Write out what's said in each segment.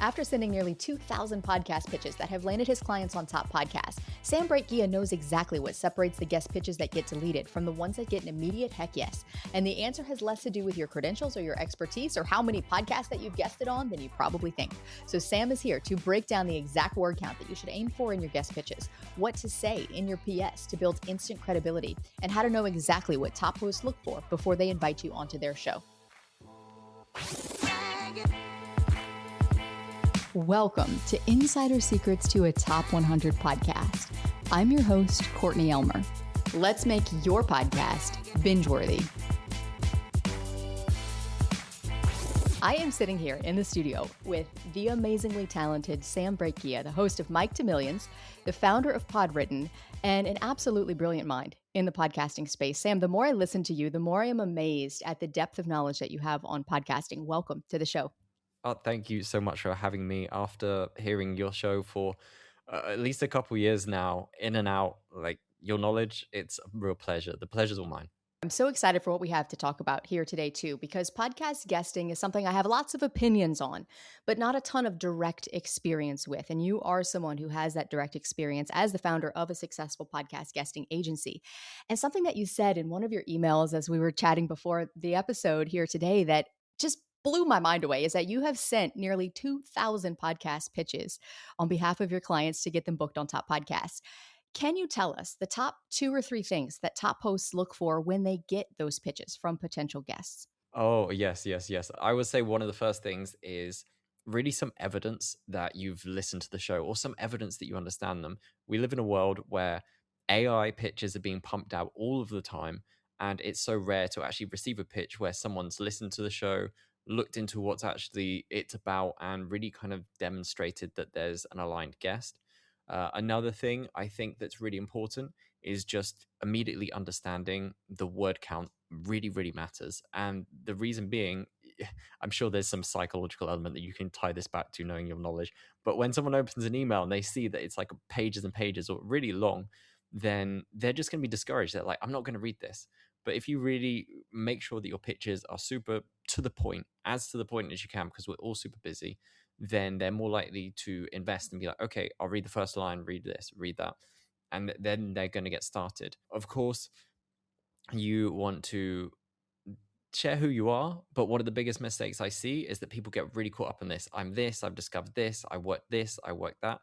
After sending nearly 2,000 podcast pitches that have landed his clients on top podcasts, Sam Brake Guia knows exactly what separates the guest pitches that get deleted from the ones that get an immediate heck yes. And the answer has less to do with your credentials or your expertise or how many podcasts that you've guested on than you probably think. So Sam is here to break down the exact word count that you should aim for in your guest pitches, what to say in your PS to build instant credibility, and how to know exactly what top hosts look for before they invite you onto their show. Welcome to Insider Secrets to a Top 100 podcast. I'm your host, Courtney Elmer. Let's make your podcast binge-worthy. I am sitting here in the studio with the amazingly talented Sam Brake Guia, the host of Mike to Millions, the founder of Podwritten, and an absolutely brilliant mind in the podcasting space. Sam, the more I listen to you, the more I am amazed at the depth of knowledge that you have on podcasting. Welcome to the show. Oh, thank you so much for having me. After hearing your show for at least a couple years now, in and out, like your knowledge, it's a real pleasure. The pleasure's all mine. I'm so excited for what we have to talk about here today, too, because podcast guesting is something I have lots of opinions on, but not a ton of direct experience with. And you are someone who has that direct experience as the founder of a successful podcast guesting agency. And something that you said in one of your emails as we were chatting before the episode here today that just blew my mind away is that you have sent nearly 2,000 podcast pitches on behalf of your clients to get them booked on top podcasts. Can you tell us the top 2 or 3 things that top hosts look for when they get those pitches from potential guests? Oh, yes. I would say one of the first things is really some evidence that you've listened to the show or some evidence that you understand them. We live in a world where AI pitches are being pumped out all of the time, and it's so rare to actually receive a pitch where someone's listened to the show, looked into what's actually it's about, and really kind of demonstrated that there's an aligned guest. Another thing I think that's really important is just immediately understanding the word count really matters. And the reason being, I'm sure there's some psychological element that you can tie this back to knowing your knowledge. But when someone opens an email and they see that it's like pages and pages or really long, then they're just going to be discouraged. They're like, I'm not going to read this. But if you really make sure that your pitches are super to the point, as to the point as you can, because we're all super busy, then they're more likely to invest and be like, okay, I'll read the first line, read this, read that. And then they're going to get started. Of course, you want to share who you are, but one of the biggest mistakes I see is that people get really caught up in this. I'm this, I've discovered this, I work that.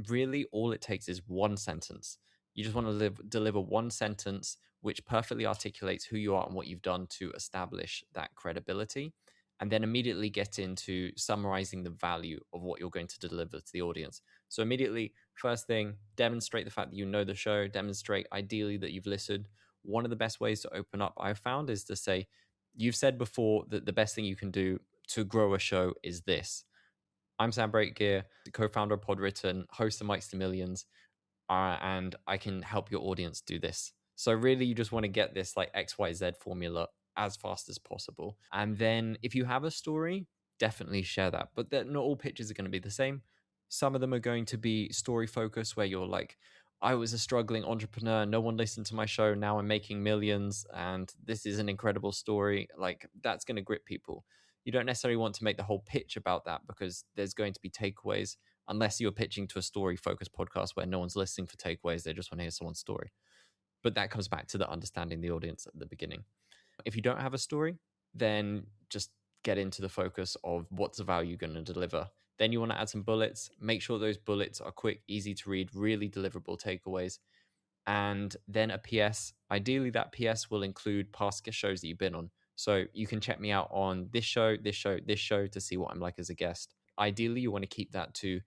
Really, all it takes is one sentence. You just want to deliver one sentence which perfectly articulates who you are and what you've done to establish that credibility, and then immediately get into summarizing the value of what you're going to deliver to the audience. So immediately, first thing, demonstrate the fact that you know the show, demonstrate ideally that you've listened. One of the best ways to open up, I've found, is to say, you've said before that the best thing you can do to grow a show is this. I'm Sam Brake Guia, the co-founder of Podwritten, host of Mike's to Millions, and I can help your audience do this. So really, you just want to get this like XYZ formula as fast as possible. And then if you have a story, definitely share that. But not all pitches are going to be the same. Some of them are going to be story focused, where you're like, I was a struggling entrepreneur, no one listened to my show, now I'm making millions, and this is an incredible story. Like, that's going to grip people. You don't necessarily want to make the whole pitch about that, because there's going to be takeaways, unless you're pitching to a story focused podcast where no one's listening for takeaways, they just want to hear someone's story. But that comes back to the understanding the audience at the beginning. If you don't have a story, then just get into the focus of what's the value you're going to deliver. Then you want to add some bullets. Make sure those bullets are quick, easy to read, really deliverable takeaways. And then a PS. Ideally, that PS will include past shows that you've been on. So you can check me out on this show to see what I'm like as a guest. Ideally, you want to keep that to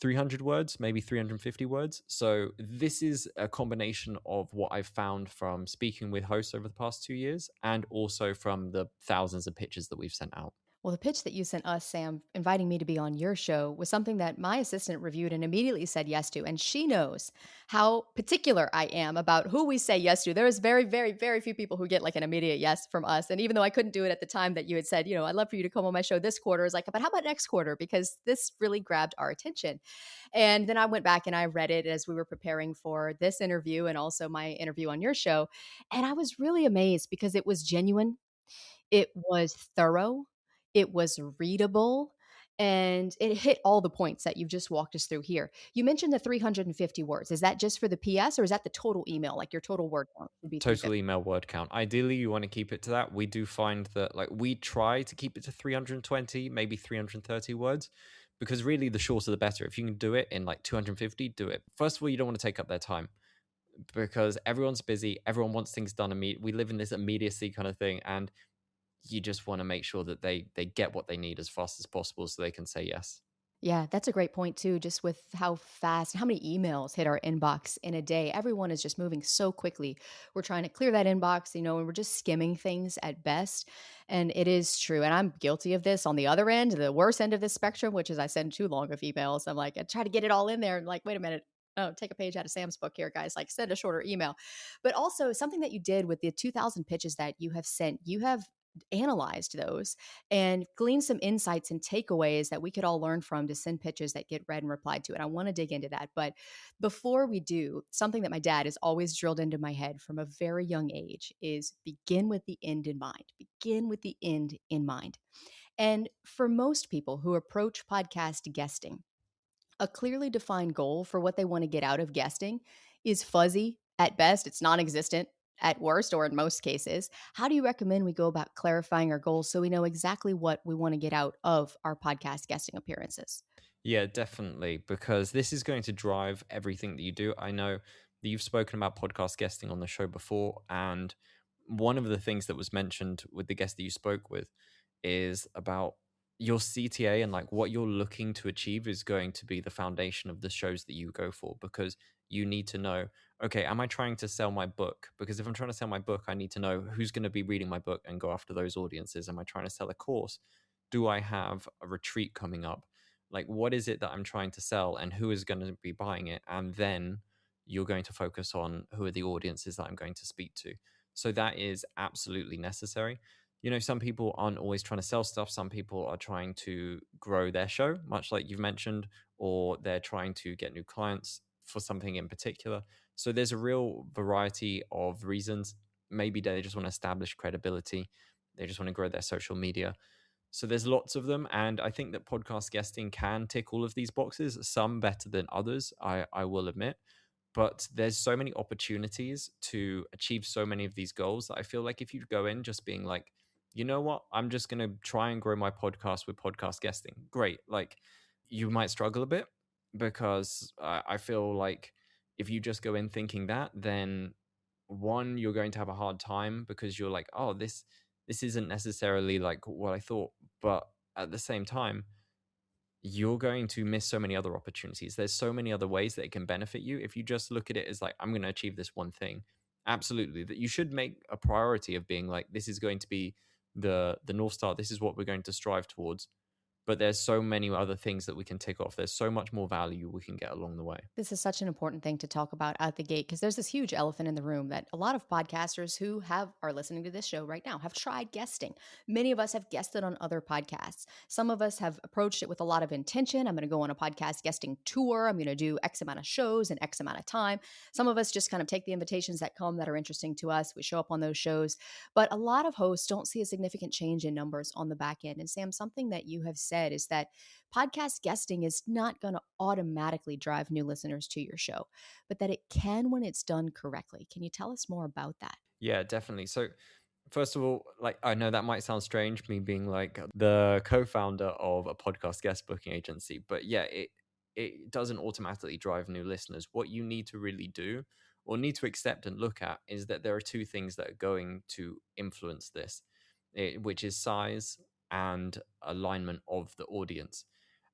300 words, maybe 350 words. So this is a combination of what I've found from speaking with hosts over the past 2 years, and also from the thousands of pitches that we've sent out. Well, the pitch that you sent us, Sam, inviting me to be on your show was something that my assistant reviewed and immediately said yes to. And she knows how particular I am about who we say yes to. There is very few people who get like an immediate yes from us. And even though I couldn't do it at the time that you had said, I'd love for you to come on my show this quarter, I was like, but how about next quarter? Because this really grabbed our attention. And then I went back and I read it as we were preparing for this interview and also my interview on your show. And I was really amazed because it was genuine. It was thorough. It was readable, And it hit all the points that you've just walked us through here. You mentioned the 350 words. Is that just for the PS or is that the total email? Like your total word count would be Total 350. email word count. Ideally, you want to keep it to that. We do find that, like, we try to keep it to 320, maybe 330 words, because really the shorter the better. If you can do it in like 250, do it. First of all, you don't want to take up their time because everyone's busy. Everyone wants things done immediately. We live in this immediacy kind of thing, and you just want to make sure that they get what they need as fast as possible so they can say yes. Yeah, that's a great point too. Just with how fast, how many emails hit our inbox in a day. Everyone is just moving so quickly. We're trying to clear that inbox, and we're just skimming things at best. And it is true. And I'm guilty of this on the other end, the worst end of this spectrum, which is I send too long of emails. I'm like, I try to get it all in there and like, wait a minute. Oh, take a page out of Sam's book here, guys. Like, send a shorter email. But also, something that you did with the 2,000 pitches that you have sent, you have analyzed those and glean some insights and takeaways that we could all learn from to send pitches that get read and replied to. And I want to dig into that. But before we do, something that my dad has always drilled into my head from a very young age is begin with the end in mind. Begin with the end in mind. And for most people who approach podcast guesting, a clearly defined goal for what they want to get out of guesting is fuzzy at best, it's non existent at worst, or in most cases. How do you recommend we go about clarifying our goals so we know exactly what we want to get out of our podcast guesting appearances? Yeah, definitely, because this is going to drive everything that you do. I know that you've spoken about podcast guesting on the show before, and one of the things that was mentioned with the guest that you spoke with is about your CTA, and like what you're looking to achieve is going to be the foundation of the shows that you go for, because you need to know, okay, am I trying to sell my book? Because if I'm trying to sell my book, I need to know who's going to be reading my book and go after those audiences. Am I trying to sell a course? Do I have a retreat coming up? Like, what is it that I'm trying to sell and who is going to be buying it? And then you're going to focus on who are the audiences that I'm going to speak to. So that is absolutely necessary. Some people aren't always trying to sell stuff. Some people are trying to grow their show, much like you've mentioned, or they're trying to get new clients for something in particular. So there's a real variety of reasons. Maybe they just want to establish credibility. They just want to grow their social media. So there's lots of them, and I think that podcast guesting can tick all of these boxes, some better than others, I will admit. But there's so many opportunities to achieve so many of these goals that I feel like if you go in just being like, you know what, I'm just going to try and grow my podcast with podcast guesting. Great. Like, you might struggle a bit because I feel like if you just go in thinking that, then one, you're going to have a hard time because you're like, oh, this isn't necessarily like what I thought. But at the same time, you're going to miss so many other opportunities. There's so many other ways that it can benefit you. If you just look at it as like, I'm going to achieve this one thing, absolutely. That you should make a priority of being like, this is going to be the North Star. This is what we're going to strive towards. But there's so many other things that we can tick off. There's so much more value we can get along the way. This is such an important thing to talk about out the gate because there's this huge elephant in the room that a lot of podcasters who are listening to this show right now have tried guesting. Many of us have guested on other podcasts. Some of us have approached it with a lot of intention. I'm going to go on a podcast guesting tour. I'm going to do X amount of shows in X amount of time. Some of us just kind of take the invitations that come that are interesting to us. We show up on those shows. But a lot of hosts don't see a significant change in numbers on the back end. And Sam, something that you have said is that podcast guesting is not going to automatically drive new listeners to your show, but that it can when it's done correctly. Can you tell us more about that? Yeah, definitely. So, first of all, like, I know that might sound strange, me being like the co-founder of a podcast guest booking agency, but yeah, it doesn't automatically drive new listeners. What you need to really do, or need to accept and look at, is that there are two things that are going to influence this, which is size and alignment of the audience.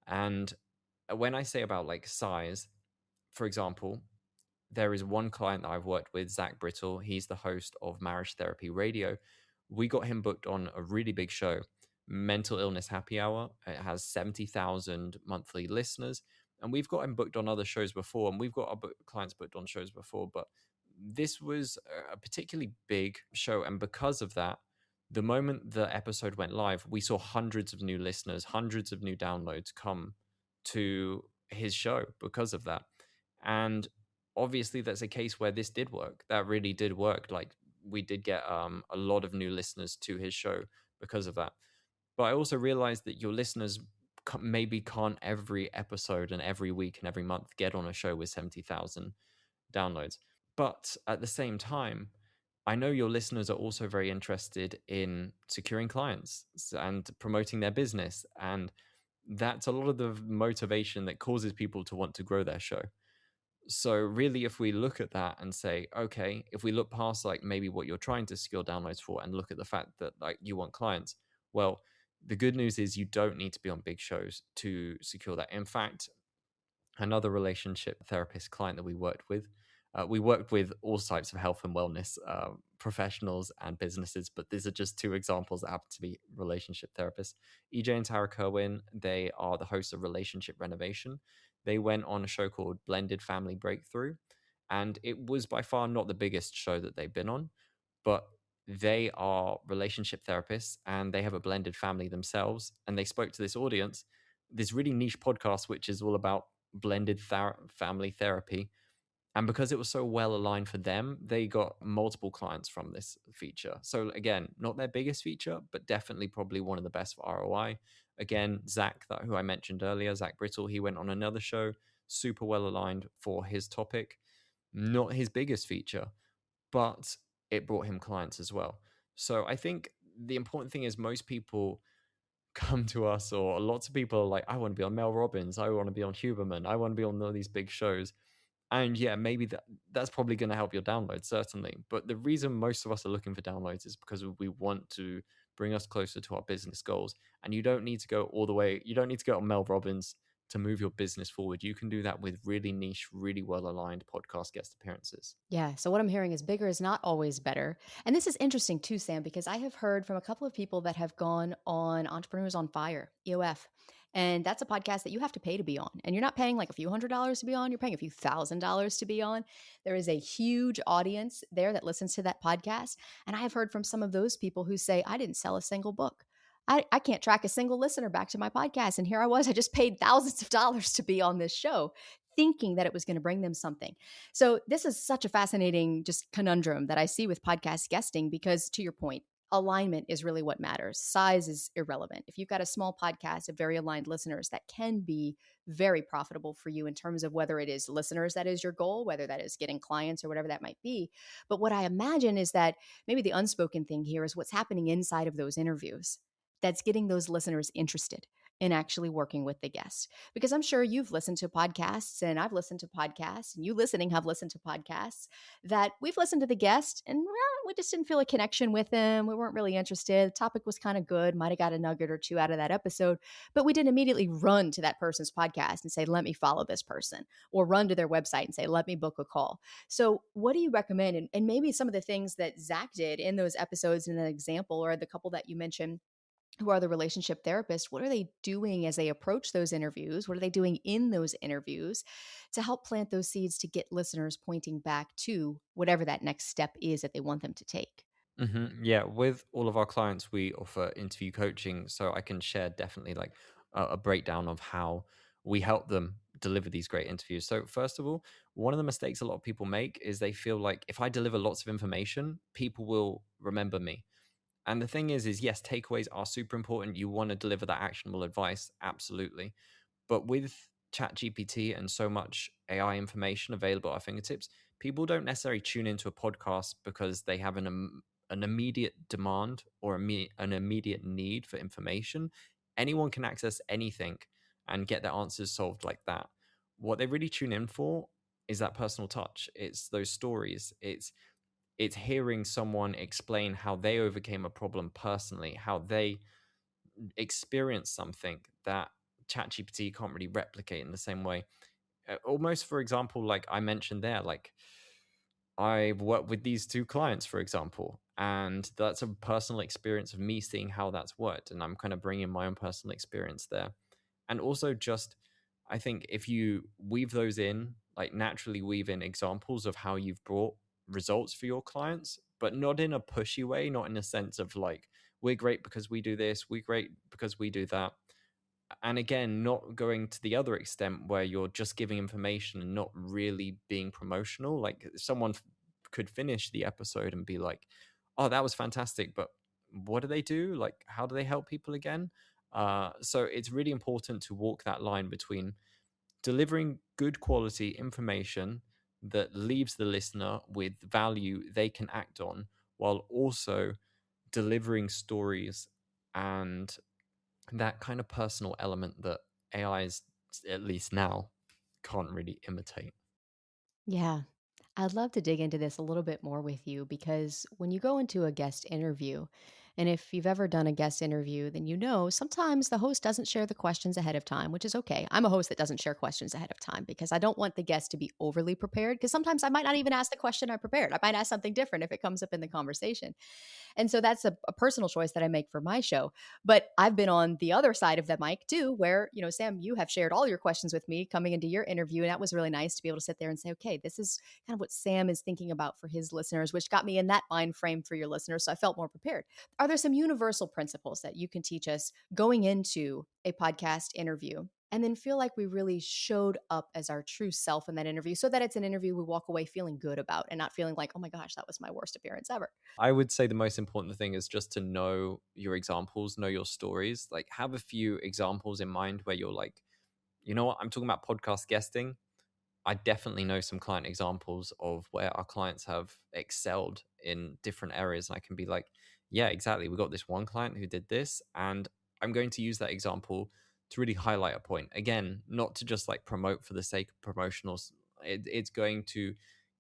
And when I say about like size, for example, there is one client that I've worked with, Zach Brittle. He's the host of Marriage Therapy Radio. We got him booked on a really big show, Mental Illness Happy Hour. It has 70,000 monthly listeners. And we've got him booked on other shows before, and we've got our clients booked on shows before. But this was a particularly big show. And because of that, the moment the episode went live, we saw hundreds of new listeners, hundreds of new downloads come to his show because of that. And obviously that's a case where this did work. That really did work. Like, we did get a lot of new listeners to his show because of that. But I also realized that your listeners maybe can't every episode and every week and every month get on a show with 70,000 downloads. But at the same time, I know your listeners are also very interested in securing clients and promoting their business. And that's a lot of the motivation that causes people to want to grow their show. So really, if we look at that and say, okay, if we look past like maybe what you're trying to secure downloads for and look at the fact that like you want clients, well, the good news is you don't need to be on big shows to secure that. In fact, another relationship therapist client that we worked with all types of health and wellness professionals and businesses, but these are just two examples that happen to be relationship therapists. EJ and Tara Kerwin, they are the hosts of Relationship Renovation. They went on a show called Blended Family Breakthrough, and it was by far not the biggest show that they've been on, but they are relationship therapists and they have a blended family themselves. And they spoke to this audience, this really niche podcast, which is all about blended family therapy. And because it was so well aligned for them, they got multiple clients from this feature. So again, not their biggest feature, but definitely probably one of the best for ROI. Again, Zach, who I mentioned earlier, Zach Brittle, he went on another show, super well aligned for his topic. Not his biggest feature, but it brought him clients as well. So I think the important thing is most people come to us, or lots of people are like, I want to be on Mel Robbins, I want to be on Huberman, I want to be on all these big shows. And yeah, maybe that's probably going to help your downloads, certainly. But the reason most of us are looking for downloads is because we want to bring us closer to our business goals. And you don't need to go all the way, you don't need to go on Mel Robbins to move your business forward. You can do that with really niche, really well aligned podcast guest appearances. Yeah. So what I'm hearing is bigger is not always better. And this is interesting too, Sam, because I have heard from a couple of people that have gone on Entrepreneurs on Fire, EOF. And that's a podcast that you have to pay to be on. And you're not paying like a few $100s to be on, you're paying a few $1,000s to be on. There is a huge audience there that listens to that podcast. And I have heard from some of those people who say, I didn't sell a single book. I can't track a single listener back to my podcast. And here I was, I just paid thousands of dollars to be on this show, thinking that it was going to bring them something. So this is such a fascinating just conundrum that I see with podcast guesting, because to your point, alignment is really what matters. Size is irrelevant. If you've got a small podcast of very aligned listeners, that can be very profitable for you in terms of whether it is listeners that is your goal, whether that is getting clients or whatever that might be. But what I imagine is that maybe the unspoken thing here is what's happening inside of those interviews that's getting those listeners interested in actually working with the guest. Because I'm sure you've listened to podcasts and I've listened to podcasts and you listening have listened to podcasts that we've listened to the guest and we just didn't feel a connection with them. We weren't really interested. The topic was kind of good, might have got a nugget or two out of that episode, but we didn't immediately run to that person's podcast and say, let me follow this person, or run to their website and say, let me book a call. So what do you recommend? And maybe some of the things that Zach did in those episodes in an example, or the couple that you mentioned who are the relationship therapists, what are they doing as they approach those interviews? What are they doing in those interviews to help plant those seeds to get listeners pointing back to whatever that next step is that they want them to take? Yeah, with all of our clients, we offer interview coaching, so I can share definitely like a breakdown of how we help them deliver these great interviews. So, first of all, one of the mistakes a lot of people make is they feel like if I deliver lots of information, people will remember me. And the thing is yes, takeaways are super important. You want to deliver that actionable advice, absolutely. But with ChatGPT and so much AI information available at our fingertips, people don't necessarily tune into a podcast because they have an immediate demand or an immediate need for information. Anyone can access anything and get their answers solved like that. What they really tune in for is that personal touch. It's those stories. It's hearing someone explain how they overcame a problem personally, how they experienced something that ChatGPT can't really replicate in the same way. Almost, for example, like I mentioned there, like I've worked with these two clients, for example, and that's a personal experience of me seeing how that's worked. And I'm kind of bringing my own personal experience there. And also, just I think if you weave those in, like naturally weave in examples of how you've brought results for your clients, but not in a pushy way, not in a sense of like, we're great because we do this, we're great because we do that. And again, not going to the other extent where you're just giving information and not really being promotional. Like someone could finish the episode and be like, oh, that was fantastic, but what do they do? Like, how do they help people again? So it's really important to walk that line between delivering good quality information that leaves the listener with value they can act on, while also delivering stories and that kind of personal element that AIs, at least now, can't really imitate. Yeah. I'd love to dig into this a little bit more with you because when you go into a guest interview, and if you've ever done a guest interview, then you know sometimes the host doesn't share the questions ahead of time, which is okay. I'm a host that doesn't share questions ahead of time because I don't want the guest to be overly prepared. Because sometimes I might not even ask the question I prepared. I might ask something different if it comes up in the conversation. And so that's a personal choice that I make for my show. But I've been on the other side of the mic too, where, Sam, you have shared all your questions with me coming into your interview. And that was really nice to be able to sit there and say, okay, this is kind of what Sam is thinking about for his listeners, which got me in that mind frame for your listeners. So I felt more prepared. Are there some universal principles that you can teach us going into a podcast interview and then feel like we really showed up as our true self in that interview so that it's an interview we walk away feeling good about and not feeling like, oh my gosh, that was my worst appearance ever? I would say the most important thing is just to know your examples, know your stories. Like, have a few examples in mind where you're like, you know what, I'm talking about podcast guesting. I definitely know some client examples of where our clients have excelled in different areas. And I can be like, yeah, exactly. We got this one client who did this. And I'm going to use that example to really highlight a point. Again, not to just like promote for the sake of promotionals. It's going to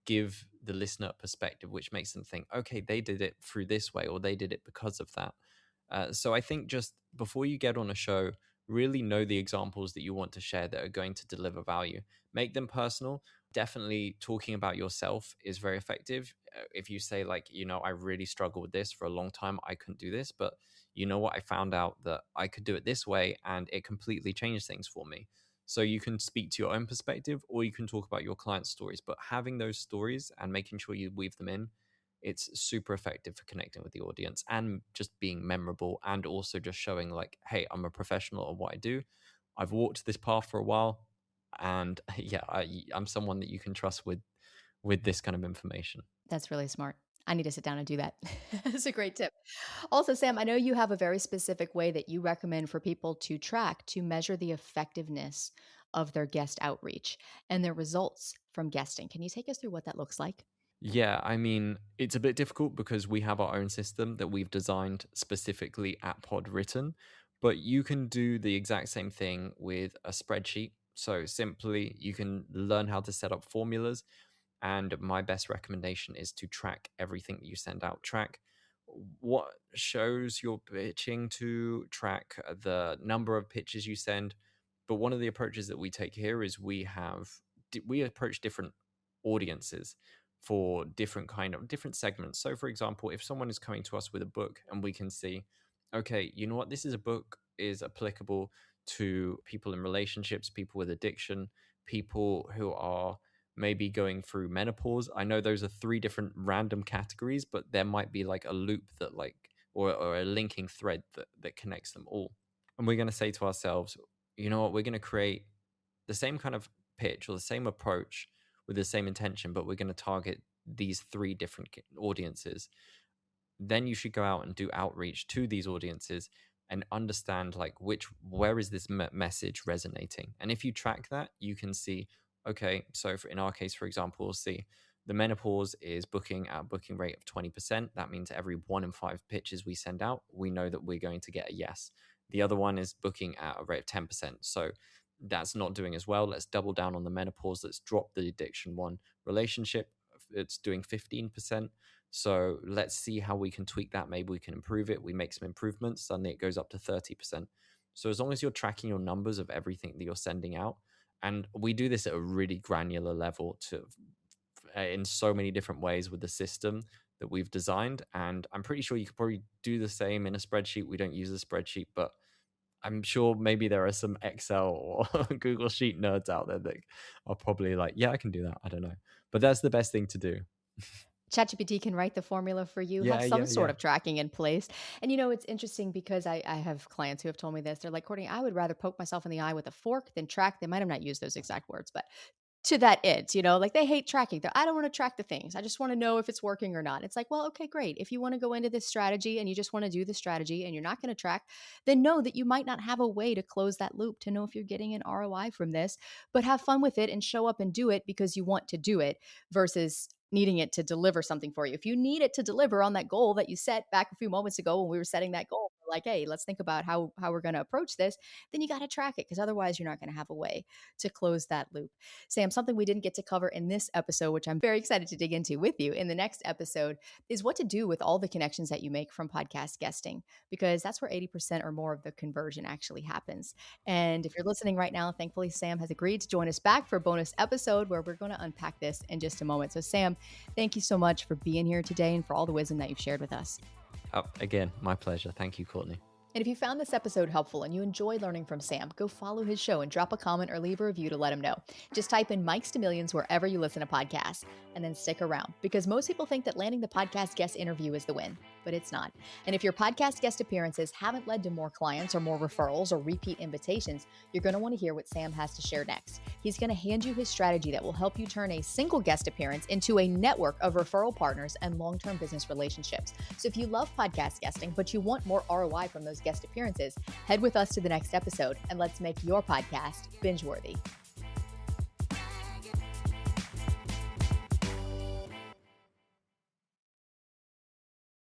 give the listener a perspective, which makes them think, okay, they did it through this way, or they did it because of that. So I think just before you get on a show, really know the examples that you want to share that are going to deliver value. Make them personal. Definitely talking about yourself is very effective. If you say, like, I really struggled with this for a long time, I couldn't do this, but you know what, I found out that I could do it this way and it completely changed things for me. So you can speak to your own perspective, or you can talk about your client's stories, but having those stories and making sure you weave them in, it's super effective for connecting with the audience and just being memorable, and also just showing like, hey, I'm a professional at what I do. I've walked this path for a while, and yeah, I'm someone that you can trust with this kind of information. That's really smart. I need to sit down and do that. That's a great tip. Also, Sam, I know you have a very specific way that you recommend for people to track to measure the effectiveness of their guest outreach and their results from guesting. Can you take us through what that looks like? Yeah, I mean, it's a bit difficult because we have our own system that we've designed specifically at Pod Written, but you can do the exact same thing with a spreadsheet. So simply, you can learn how to set up formulas. And my best recommendation is to track everything that you send out. Track what shows you're pitching to, track the number of pitches you send. But one of the approaches that we take here is we approach different audiences for different segments. So for example, if someone is coming to us with a book and we can see, okay, you know what, this is a book is applicable to people in relationships, people with addiction, people who are maybe going through menopause. I know those are three different random categories, but there might be like a loop that like or a linking thread that connects them all. And we're going to say to ourselves, you know what, we're going to create the same kind of pitch or the same approach with the same intention, but we're going to target these three different audiences. Then you should go out and do outreach to these audiences and understand like where is this message resonating. And if you track that, you can see, okay, so in our case, for example, we'll see the menopause is booking at a booking rate of 20%. That means every 1 in 5 pitches we send out, we know that we're going to get a yes. The other one is booking at a rate of 10%. So that's not doing as well. Let's double down on the menopause. Let's drop the addiction one. Relationship, it's doing 15%. So let's see how we can tweak that. Maybe we can improve it. We make some improvements. Suddenly it goes up to 30%. So as long as you're tracking your numbers of everything that you're sending out, and we do this at a really granular level to in so many different ways with the system that we've designed. And I'm pretty sure you could probably do the same in a spreadsheet. We don't use a spreadsheet, but I'm sure maybe there are some Excel or Google Sheet nerds out there that are probably like, yeah, I can do that. I don't know. But that's the best thing to do. ChatGPT can write the formula for you, have Yeah, some yeah, sort yeah. of tracking in place. And it's interesting because I have clients who have told me this. They're like, Courtney, I would rather poke myself in the eye with a fork than track. They might have not used those exact words, but to that end, like they hate tracking. I don't want to track the things. I just want to know if it's working or not. It's like, well, okay, great. If you want to go into this strategy and you just want to do the strategy and you're not going to track, then know that you might not have a way to close that loop to know if you're getting an ROI from this, but have fun with it and show up and do it because you want to do it versus needing it to deliver something for you. If you need it to deliver on that goal that you set back a few moments ago when we were setting that goal, like, hey, let's think about how we're going to approach this, then you got to track it because otherwise you're not going to have a way to close that loop. Sam, something we didn't get to cover in this episode, which I'm very excited to dig into with you in the next episode, is what to do with all the connections that you make from podcast guesting, because that's where 80% or more of the conversion actually happens. And if you're listening right now, thankfully, Sam has agreed to join us back for a bonus episode where we're going to unpack this in just a moment. So, Sam, thank you so much for being here today and for all the wisdom that you've shared with us. Again, my pleasure. Thank you, Courtney. And if you found this episode helpful and you enjoyed learning from Sam, go follow his show and drop a comment or leave a review to let him know. Just type in Mike's to Millions wherever you listen to podcasts and then stick around, because most people think that landing the podcast guest interview is the win, but it's not. And if your podcast guest appearances haven't led to more clients or more referrals or repeat invitations, you're going to want to hear what Sam has to share next. He's going to hand you his strategy that will help you turn a single guest appearance into a network of referral partners and long-term business relationships. So if you love podcast guesting, but you want more ROI from those guest appearances, head with us to the next episode and let's make your podcast binge-worthy.